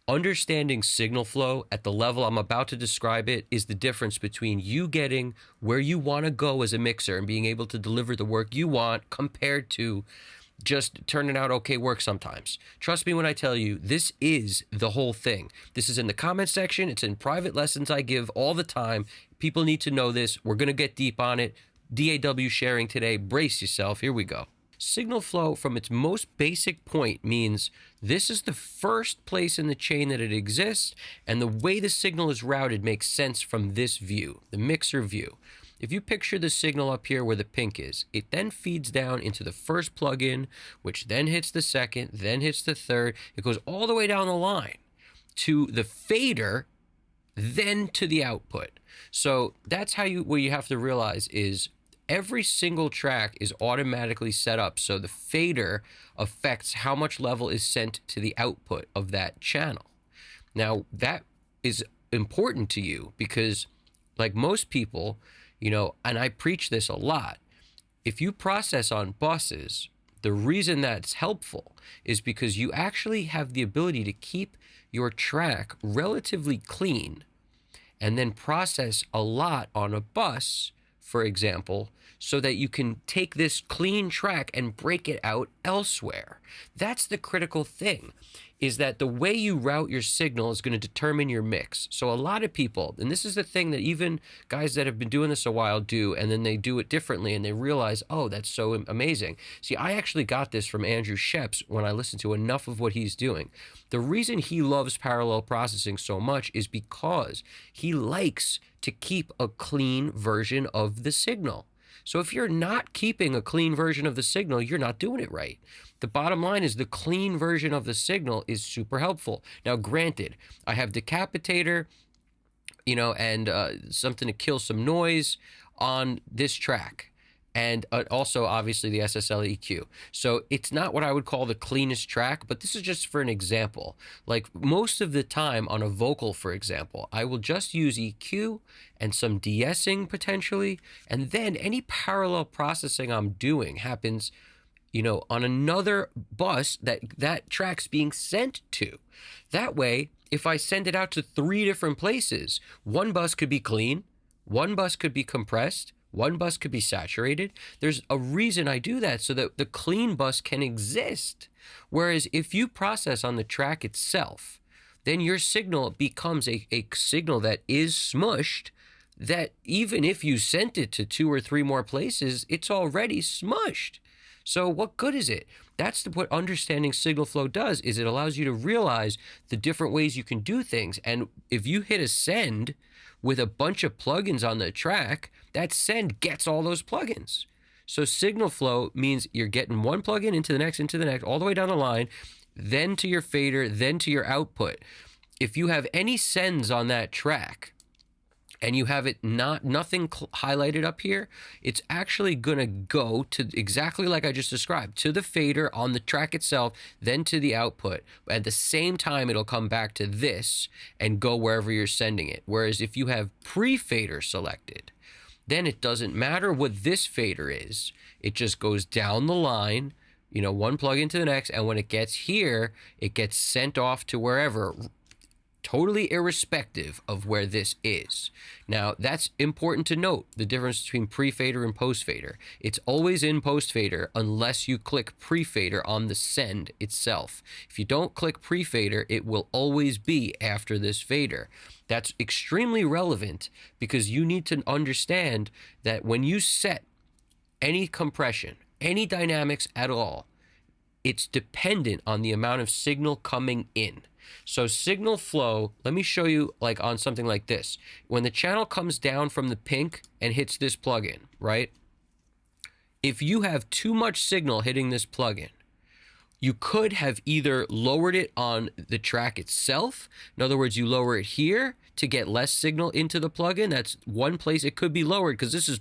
Understanding signal flow at the level I'm about to describe it is the difference between you getting where you want to go as a mixer and being able to deliver the work you want compared to just turning out okay work sometimes. Trust me when I tell you, this is the whole thing. This is in the comment section. It's in private lessons I give all the time. People need to know this. We're going to get deep on it. DAW sharing today. Brace yourself. Here we go. Signal flow from its most basic point means this is the first place in the chain that it exists, and the way the signal is routed makes sense from this view, the mixer view. If you picture the signal up here where the pink is, it then feeds down into the first plugin, which then hits the second, then hits the third. It goes all the way down the line to the fader, then to the output. So that's how what you have to realize is every single track is automatically set up so the fader affects how much level is sent to the output of that channel. Now, that is important to you because, like most people, you know, and I preach this a lot, if you process on buses, the reason that's helpful is because you actually have the ability to keep your track relatively clean and then process a lot on a bus, for example, so that you can take this clean track and break it out elsewhere. That's the critical thing, is that the way you route your signal is going to determine your mix. So a lot of people, and this is the thing that even guys that have been doing this a while do, and then they do it differently and they realize, oh, that's so amazing. See, I actually got this from Andrew Sheps when I listened to enough of what he's doing. The reason he loves parallel processing so much is because he likes to keep a clean version of the signal. So if you're not keeping a clean version of the signal, you're not doing it right. The bottom line is the clean version of the signal is super helpful. Now, granted, I have decapitator, you know, and something to kill some noise on this track. And also, obviously, the SSL EQ. So it's not what I would call the cleanest track, but this is just for an example. Like most of the time on a vocal, for example, I will just use EQ and some de-essing potentially, and then any parallel processing I'm doing happens, you know, on another bus that track's being sent to. That way, if I send it out to 3 different places, one bus could be clean, one bus could be compressed, one bus could be saturated. There's a reason I do that so that the clean bus can exist. Whereas if you process on the track itself, then your signal becomes a signal that is smushed, that even if you sent it to 2 or 3 more places, it's already smushed. So what good is it? That's what understanding signal flow does, is it allows you to realize the different ways you can do things. And if you hit a send with a bunch of plugins on the track, that send gets all those plugins. So signal flow means you're getting one plugin into the next, all the way down the line, then to your fader, then to your output. If you have any sends on that track, and you have it nothing highlighted up here, it's actually gonna go to exactly like I just described, to the fader on the track itself, then to the output. At the same time, it'll come back to this and go wherever you're sending it. Whereas if you have pre-fader selected, then it doesn't matter what this fader is. It just goes down the line, you know, one plug into the next, and when it gets here, it gets sent off to wherever, totally irrespective of where this is. Now, that's important to note, the difference between pre-fader and post-fader. It's always in post-fader unless you click pre-fader on the send itself. If you don't click pre-fader, it will always be after this fader. That's extremely relevant because you need to understand that when you set any compression, any dynamics at all, it's dependent on the amount of signal coming in. So signal flow, let me show you like on something like this. When the channel comes down from the pink and hits this plugin, right? If you have too much signal hitting this plugin, you could have either lowered it on the track itself. In other words, you lower it here to get less signal into the plugin. That's one place it could be lowered because this is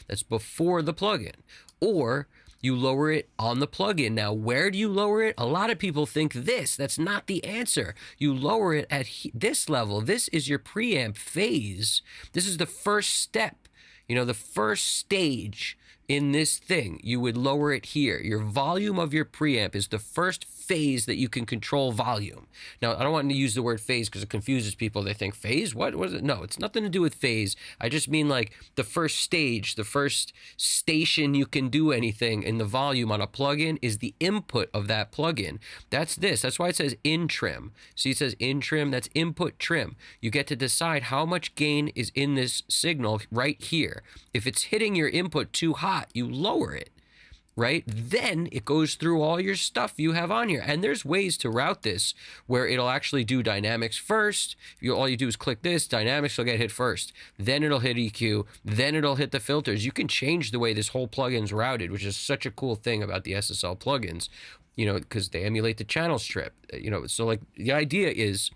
that's before the plugin. Or you lower it on the plugin. Now, where do you lower it? A lot of people think this. That's not the answer. You lower it at this level. This is your preamp phase. This is the first step, you know, the first stage in this thing. You would lower it here. Your volume of your preamp is the first phase that you can control volume. Now, I don't want to use the word phase because it confuses people. They think phase, what was it? No, it's nothing to do with phase. I just mean like the first stage, the first station you can do anything in the volume on a plugin is the input of that plugin. That's this. That's why it says in trim. See, it says in trim. That's input trim. You get to decide how much gain is in this signal right here. If it's hitting your input too hot, you lower it, right? Then it goes through all your stuff you have on here. And there's ways to route this where it'll actually do dynamics first. All you do is click this, dynamics will get hit first. Then it'll hit EQ. Then it'll hit the filters. You can change the way this whole plugin's routed, which is such a cool thing about the SSL plugins, you know, because they emulate the channel strip, you know. So like the idea is,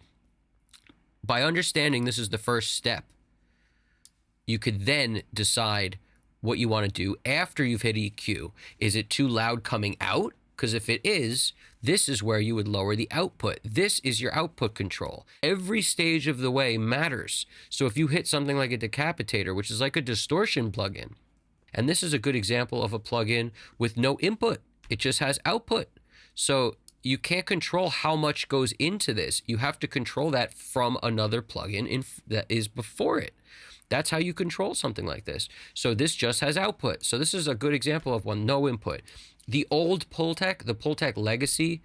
by understanding this is the first step, you could then decide what you want to do after you've hit EQ. Is it too loud coming out? Because if it is, this is where you would lower the output. This is your output control. Every stage of the way matters. So if you hit something like a decapitator, which is like a distortion plugin, and this is a good example of a plugin with no input, it just has output. So you can't control how much goes into this. You have to control that from another plugin that is before it. That's how you control something like this. So this just has output. So this is a good example of one, no input. The old Pultec, the Pultec Legacy,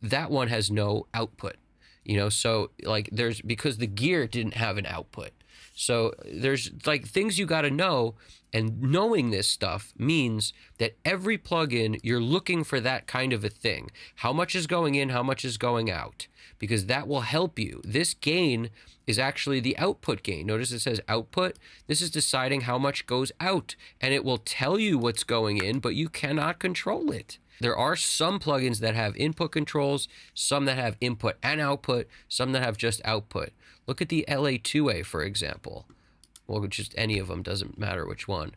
that one has no output. You know, so like because the gear didn't have an output. So there's like things you got to know, and knowing this stuff means that every plugin, you're looking for that kind of a thing. How much is going in, how much is going out? Because that will help you. This gain is actually the output gain. Notice it says output. This is deciding how much goes out, and it will tell you what's going in, but you cannot control it. There are some plugins that have input controls, some that have input and output, some that have just output. Look at the LA2A, for example. Well, just any of them, doesn't matter which one.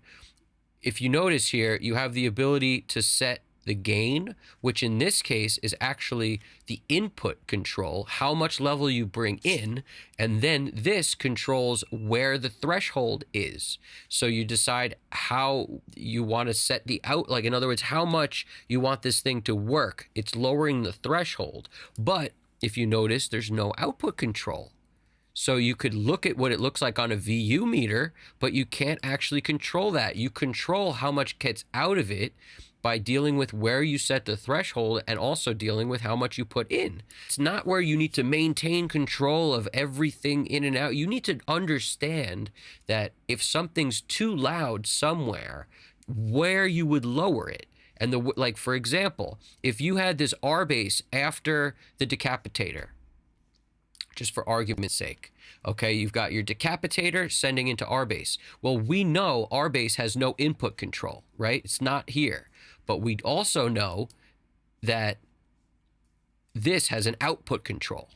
If you notice here, you have the ability to set the gain, which in this case is actually the input control, how much level you bring in, and then this controls where the threshold is. So you decide how you want to set the out, like in other words, how much you want this thing to work. It's lowering the threshold, but if you notice, there's no output control. So you could look at what it looks like on a VU meter, but you can't actually control that. You control how much gets out of it by dealing with where you set the threshold and also dealing with how much you put in. It's not where you need to maintain control of everything in and out. You need to understand that if something's too loud somewhere, where you would lower it. And like, for example, if you had this R bass after the decapitator, just for argument's sake, okay, you've got your decapitator sending into R bass. Well, we know R bass has no input control, right? It's not here. But we also know that this has an output control.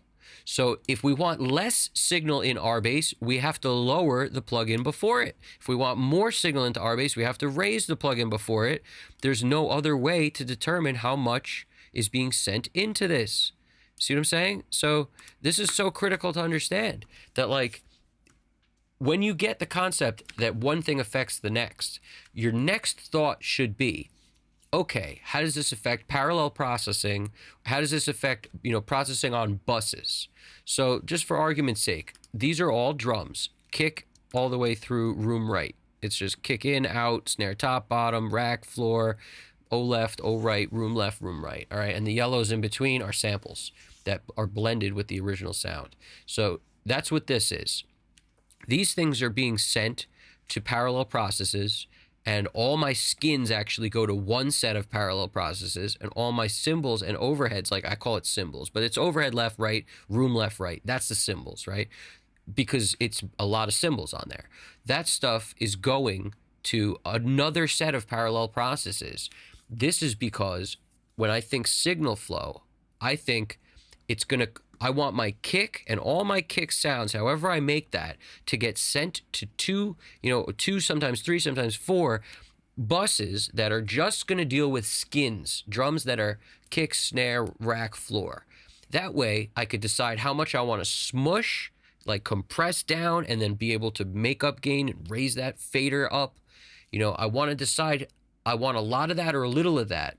So if we want less signal in R bass, we have to lower the plugin before it. If we want more signal into R bass, we have to raise the plugin before it. There's no other way to determine how much is being sent into this. See what I'm saying? So this is so critical to understand that, like, when you get the concept that one thing affects the next, your next thought should be, okay, how does this affect parallel processing? How does this affect, you know, processing on buses? So just for argument's sake, these are all drums, kick all the way through room right. It's just kick in, out, snare top, bottom, rack, floor, O left, O right, room left, room right. All right. And the yellows in between are samples that are blended with the original sound. So that's what this is. These things are being sent to parallel processes, and all my skins actually go to one set of parallel processes, and all my cymbals and overheads, like I call it cymbals, but it's overhead left, right, room left, right. That's the cymbals, right? Because it's a lot of cymbals on there. That stuff is going to another set of parallel processes. This is because when I think signal flow, I think I want my kick and all my kick sounds, however I make that, to get sent to two, sometimes three, sometimes four buses that are just going to deal with skins, drums that are kick, snare, rack, floor. That way I could decide how much I want to smush, like compress down, and then be able to make up gain and raise that fader up. I want to decide I want a lot of that or a little of that.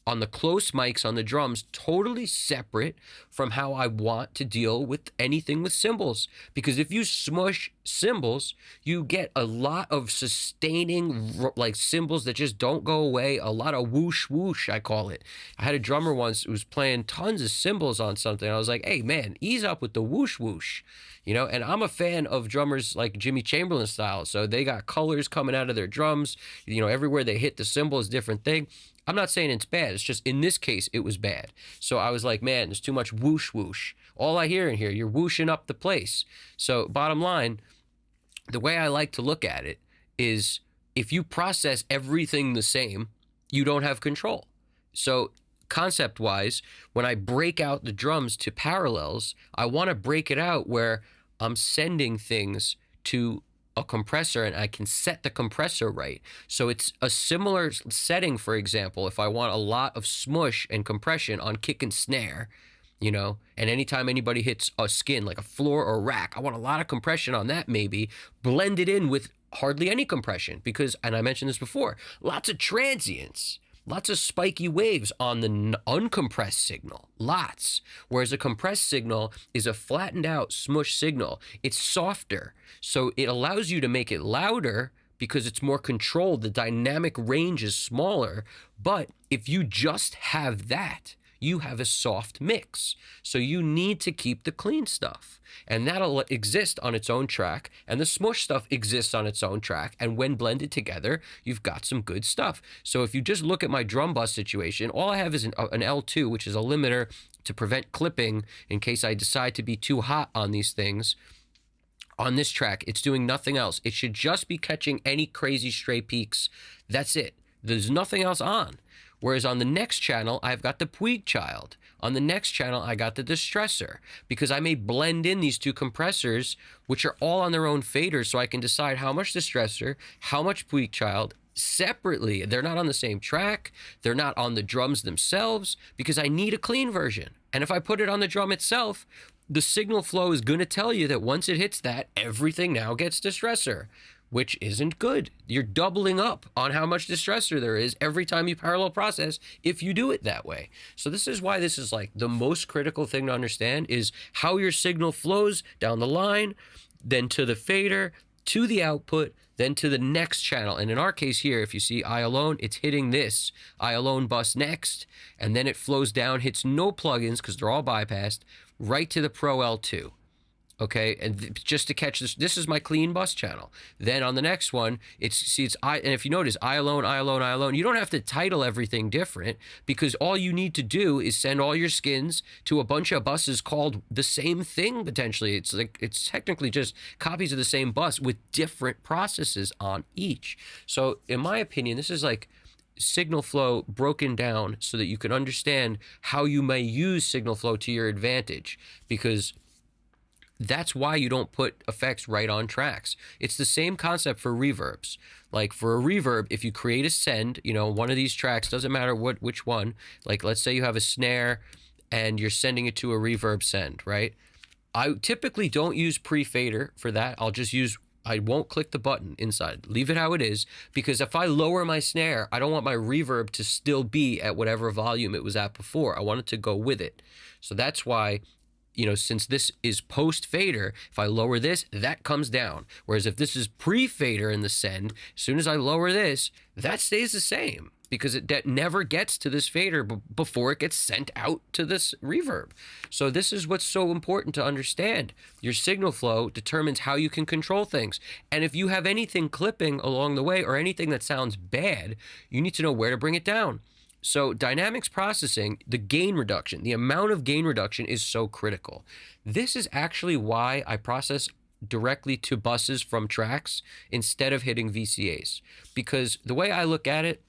on the close mics on the drums totally separate from how I want to deal with anything with cymbals. Because if you smush cymbals, you get a lot of sustaining like cymbals that just don't go away. A lot of whoosh whoosh, I call it. I had a drummer once who was playing tons of cymbals on something. I was like, hey man, ease up with the whoosh whoosh. You know, and I'm a fan of drummers like Jimmy Chamberlain style. So they got colors coming out of their drums. You know, everywhere they hit the cymbal is a different thing. I'm not saying it's bad. It's just in this case, it was bad. So I was like, man, there's too much whoosh whoosh. All I hear in here, you're whooshing up the place. So bottom line, the way I like to look at it is if you process everything the same, you don't have control. So concept-wise, when I break out the drums to parallels, I want to break it out where I'm sending things to a compressor and I can set the compressor right. So it's a similar setting, for example, if I want a lot of smush and compression on kick and snare, you know, and anytime anybody hits a skin, like a floor or rack, I want a lot of compression on that maybe, blended in with hardly any compression because, and I mentioned this before, lots of transients. Lots of spiky waves on the uncompressed signal, lots. Whereas a compressed signal is a flattened out smush signal. It's softer, so it allows you to make it louder because it's more controlled. The dynamic range is smaller, but if you just have that, you have a soft mix. So you need to keep the clean stuff. And that'll exist on its own track. And the smush stuff exists on its own track. And when blended together, you've got some good stuff. So if you just look at my drum bus situation, all I have is an L2, which is a limiter to prevent clipping in case I decide to be too hot on these things. On this track, it's doing nothing else. It should just be catching any crazy stray peaks. That's it. There's nothing else on. Whereas on the next channel, I've got the Puig child. On the next channel, I got the distressor because I may blend in these two compressors, which are all on their own faders, so I can decide how much distressor, how much Puig child separately. They're not on the same track. They're not on the drums themselves because I need a clean version. And if I put it on the drum itself, the signal flow is going to tell you that once it hits that, everything now gets distressor, which isn't good. You're doubling up on how much distressor there is every time you parallel process if you do it that way. So this is why this is like the most critical thing to understand is how your signal flows down the line, then to the fader, to the output, then to the next channel. And in our case here, if you see I alone, it's hitting this I alone bus next, and then it flows down, hits no plugins because they're all bypassed, right to the Pro L2. Okay, and just to catch this, this is my clean bus channel. Then on the next one, it's I, and if you notice, I alone, I alone, I alone. You don't have to title everything different because all you need to do is send all your skins to a bunch of buses called the same thing potentially. It's like it's technically just copies of the same bus with different processes on each. So in my opinion, this is like signal flow broken down so that you can understand how you may use signal flow to your advantage, because that's why you don't put effects right on tracks. It's the same concept for reverbs. Like for a reverb, if you create a send, you know, one of these tracks, doesn't matter which one, like let's say you have a snare and you're sending it to a reverb send, right? I typically don't use pre-fader for that. I won't click the button inside. Leave it how it is, because if I lower my snare, I don't want my reverb to still be at whatever volume it was at before. I want it to go with it. So that's why, you know, since this is post-fader, if I lower this, that comes down. Whereas if this is pre-fader in the send, as soon as I lower this, that stays the same because that never gets to this fader before it gets sent out to this reverb. So this is what's so important to understand. Your signal flow determines how you can control things. And if you have anything clipping along the way or anything that sounds bad, you need to know where to bring it down. So dynamics processing, the gain reduction, the amount of gain reduction is so critical. This is actually why I process directly to buses from tracks instead of hitting VCAs. Because the way I look at it,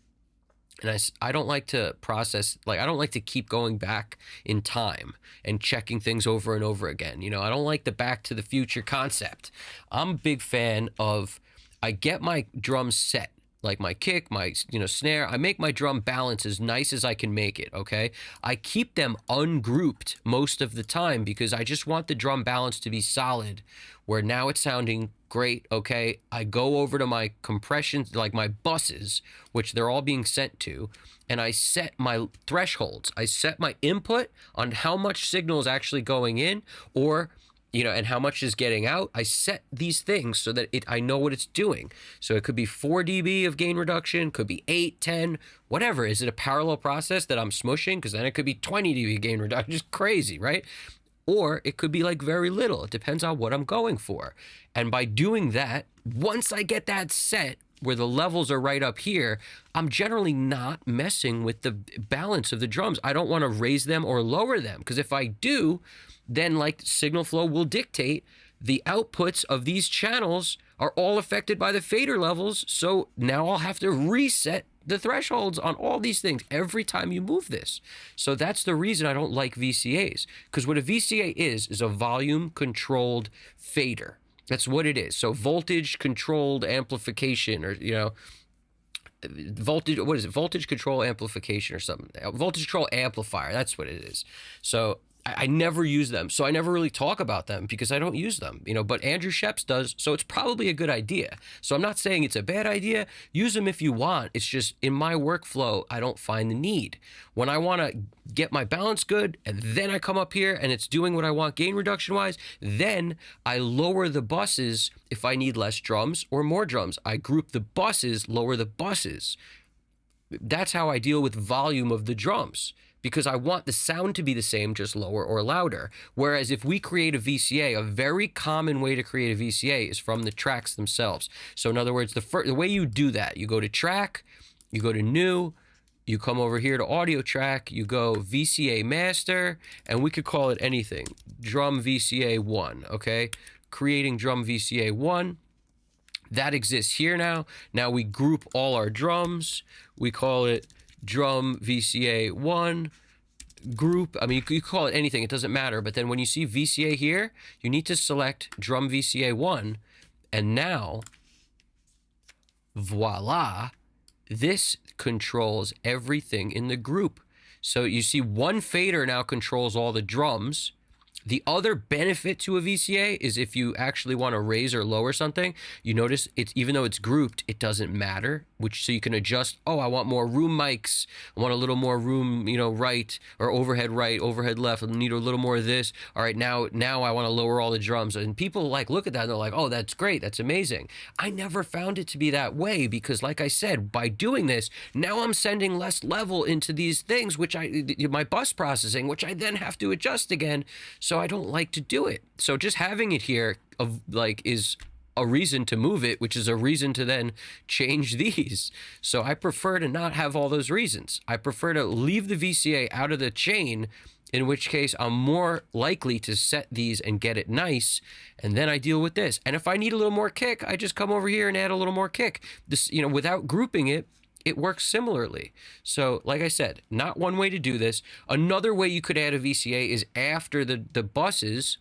and I don't like to process, like I don't like to keep going back in time and checking things over and over again. You know, I don't like the back to the future concept. I'm a big fan of, I get my drums set. like my kick, my snare. I make my drum balance as nice as I can make it, okay? I keep them ungrouped most of the time because I just want the drum balance to be solid, where now it's sounding great, okay? I go over to my compressions, like my buses, which they're all being sent to, and I set my thresholds. I set my input on how much signal is actually going in, or and how much is getting out. I set these things so that I know what it's doing. So it could be 4 dB of gain reduction, could be 8, 10, whatever. Is it a parallel process that I'm smushing? Because then it could be 20 dB gain reduction. Just crazy, right? Or it could be like very little. It depends on what I'm going for. And by doing that, once I get that set where the levels are right up here, I'm generally not messing with the balance of the drums. I don't want to raise them or lower them, because if I do, then like signal flow will dictate the outputs of these channels are all affected by the fader levels. So now I'll have to reset the thresholds on all these things every time you move this. So that's the reason I don't like VCAs, because what a VCA is a volume controlled fader. That's what it is. So voltage controlled amplification, or voltage, what is it? Voltage control amplification or something. Voltage control amplifier. That's what it is. So I never use them. So I never really talk about them because I don't use them, but Andrew Sheps does. So it's probably a good idea. So I'm not saying it's a bad idea. Use them if you want. It's just in my workflow, I don't find the need. When I want to get my balance good, and then I come up here and it's doing what I want gain reduction wise, then I lower the buses if I need less drums or more drums. I group the buses, lower the buses. That's how I deal with volume of the drums, because I want the sound to be the same, just lower or louder. Whereas if we create a VCA, a very common way to create a VCA is from the tracks themselves. So in other words, the way you do that, you go to track, you go to new, you come over here to audio track, you go VCA master, and we could call it anything. Drum VCA 1, okay? Creating drum VCA 1. That exists here now. Now we group all our drums. We call it drum VCA 1 group. I mean, you call it anything, it doesn't matter. But then when you see VCA here, you need to select drum VCA 1. And now, voila, this controls everything in the group. So you see one fader now controls all the drums. The other benefit to a VCA is if you actually want to raise or lower something, you notice it's, even though it's grouped, it doesn't matter, so you can adjust. Oh, I want more room mics. I want a little more room, right, or overhead right, overhead left. I need a little more of this. All right, now I want to lower all the drums. And people look at that and they're like, oh, that's great. That's amazing. I never found it to be that way, because like I said, by doing this, now I'm sending less level into these things, my bus processing, which I then have to adjust again. So I don't like to do it. So just having it here is a reason to move it, which is a reason to then change these. So I prefer to not have all those reasons. I prefer to leave the VCA out of the chain, in which case I'm more likely to set these and get it nice, and then I deal with this. And if I need a little more kick, I just come over here and add a little more kick. This, without grouping it, it works similarly. So like I said, not one way to do this. Another way you could add a VCA is after the buses,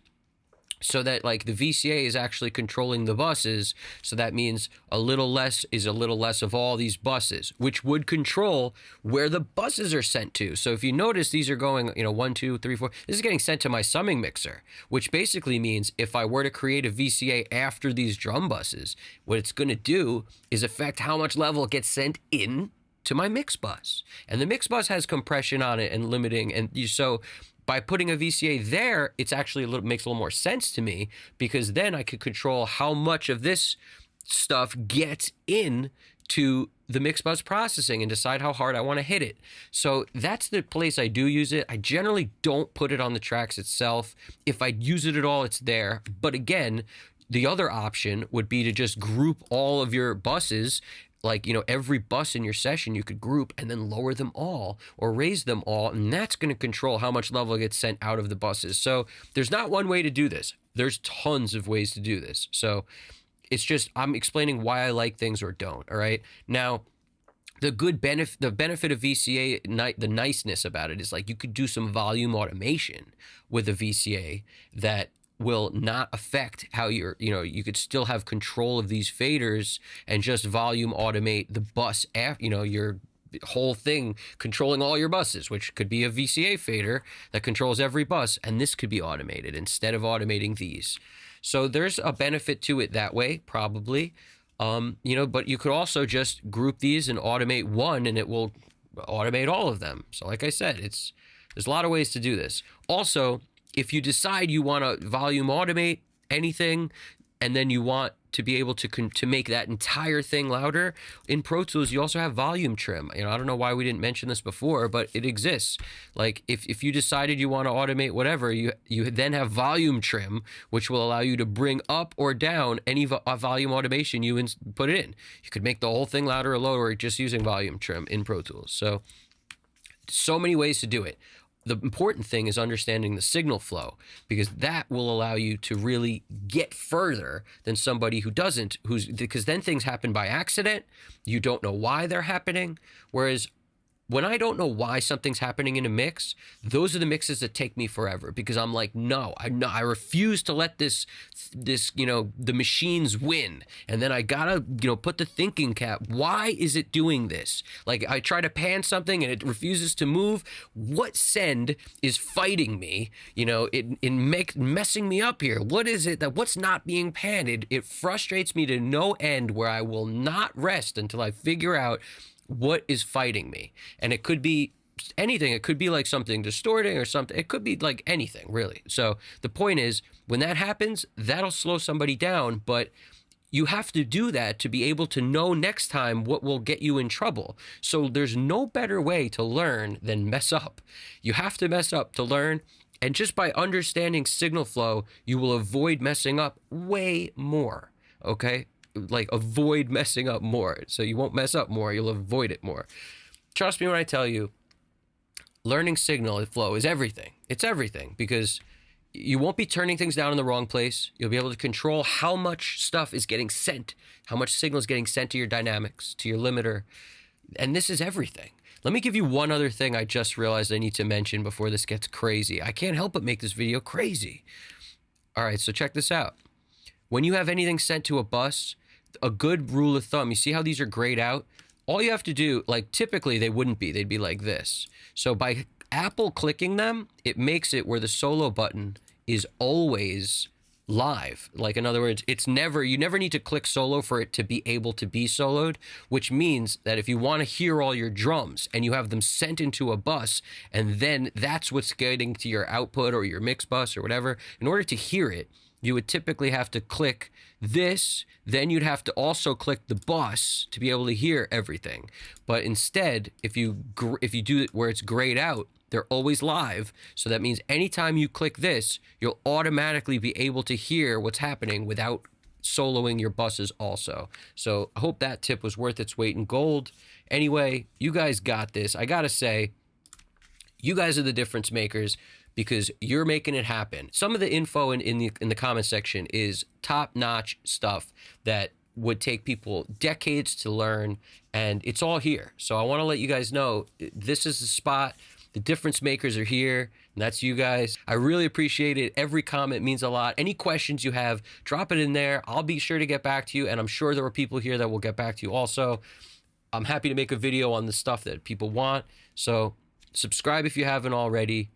so that the VCA is actually controlling the buses. So that means a little less is a little less of all these buses, which would control where the buses are sent to. So if you notice, these are going, 1, 2, 3, 4. This is getting sent to my summing mixer, which basically means if I were to create a VCA after these drum buses, what it's going to do is affect how much level gets sent in to my mix bus. And the mix bus has compression on it and limiting. And so by putting a VCA there, it's actually makes a little more sense to me, because then I could control how much of this stuff gets in to the mix bus processing and decide how hard I want to hit it. So that's the place I do use it. I generally don't put it on the tracks itself. If I use it at all, it's there. But again, the other option would be to just group all of your buses. Every bus in your session you could group and then lower them all or raise them all, and that's going to control how much level gets sent out of the buses. So there's not one way to do this. There's tons of ways to do this. So it's just, I'm explaining why I like things or don't. All right. Now, the benefit of VCA, the niceness about it is you could do some volume automation with a VCA that will not affect how you could still have control of these faders and just volume automate the bus after, your whole thing, controlling all your buses, which could be a VCA fader that controls every bus, and this could be automated instead of automating these. So there's a benefit to it that way, probably. But you could also just group these and automate one, and it will automate all of them. So like I said, there's a lot of ways to do this. Also, if you decide you want to volume automate anything, and then you want to be able to make that entire thing louder, in Pro Tools you also have volume trim. I don't know why we didn't mention this before, but it exists. Like if you decided you want to automate whatever, you then have volume trim, which will allow you to bring up or down any volume automation you put it in. You could make the whole thing louder or lower just using volume trim in Pro Tools. So many ways to do it. The important thing is understanding the signal flow, because that will allow you to really get further than somebody who doesn't, because then things happen by accident. You don't know why they're happening. Whereas when I don't know why something's happening in a mix, those are the mixes that take me forever, because I'm like, no, I refuse to let this, the machines win. And then I gotta, put the thinking cap. Why is it doing this? Like I try to pan something and it refuses to move. What send is fighting me, messing me up here? What is it what's not being panned? It frustrates me to no end, where I will not rest until I figure out what is fighting me. And it could be anything. It could be like something distorting or something. It could be like anything, really. So the point is, when that happens, that'll slow somebody down, but you have to do that to be able to know next time what will get you in trouble. So there's no better way to learn than mess up. You have to mess up to learn. And just by understanding signal flow, you will avoid messing up way more. Okay? Like avoid messing up more. So you won't mess up more, you'll avoid it more. Trust me when I tell you, learning signal flow is everything. It's everything, because you won't be turning things down in the wrong place. You'll be able to control how much stuff is getting sent, how much signal is getting sent to your dynamics, to your limiter. And this is everything. Let me give you one other thing I just realized I need to mention before this gets crazy. I can't help but make this video crazy. All right, so check this out. When you have anything sent to a bus, a good rule of thumb, you see how these are grayed out? All you have to do, like typically they wouldn't be, they'd be like this. So by Apple clicking them, it makes it where the solo button is always live. Like in other words, you never need to click solo for it to be able to be soloed, which means that if you want to hear all your drums and you have them sent into a bus, and then that's what's getting to your output or your mix bus or whatever, in order to hear it, you would typically have to click this, then you'd have to also click the bus to be able to hear everything. But instead, if you do it where it's grayed out, they're always live. So that means anytime you click this, you'll automatically be able to hear what's happening without soloing your buses also. So I hope that tip was worth its weight in gold. Anyway, you guys got this. I gotta say, you guys are the difference makers, because you're making it happen. Some of the info in the comment section is top-notch stuff that would take people decades to learn, and it's all here. So I want to let you guys know, this is the spot. The difference makers are here, and that's you guys. I really appreciate it. Every comment means a lot. Any questions you have, drop it in there. I'll be sure to get back to you, and I'm sure there are people here that will get back to you also. I'm happy to make a video on the stuff that people want. So subscribe if you haven't already.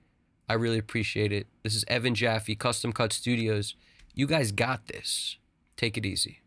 I really appreciate it. This is Evan Jaffe, Custom Cut Studios. You guys got this. Take it easy.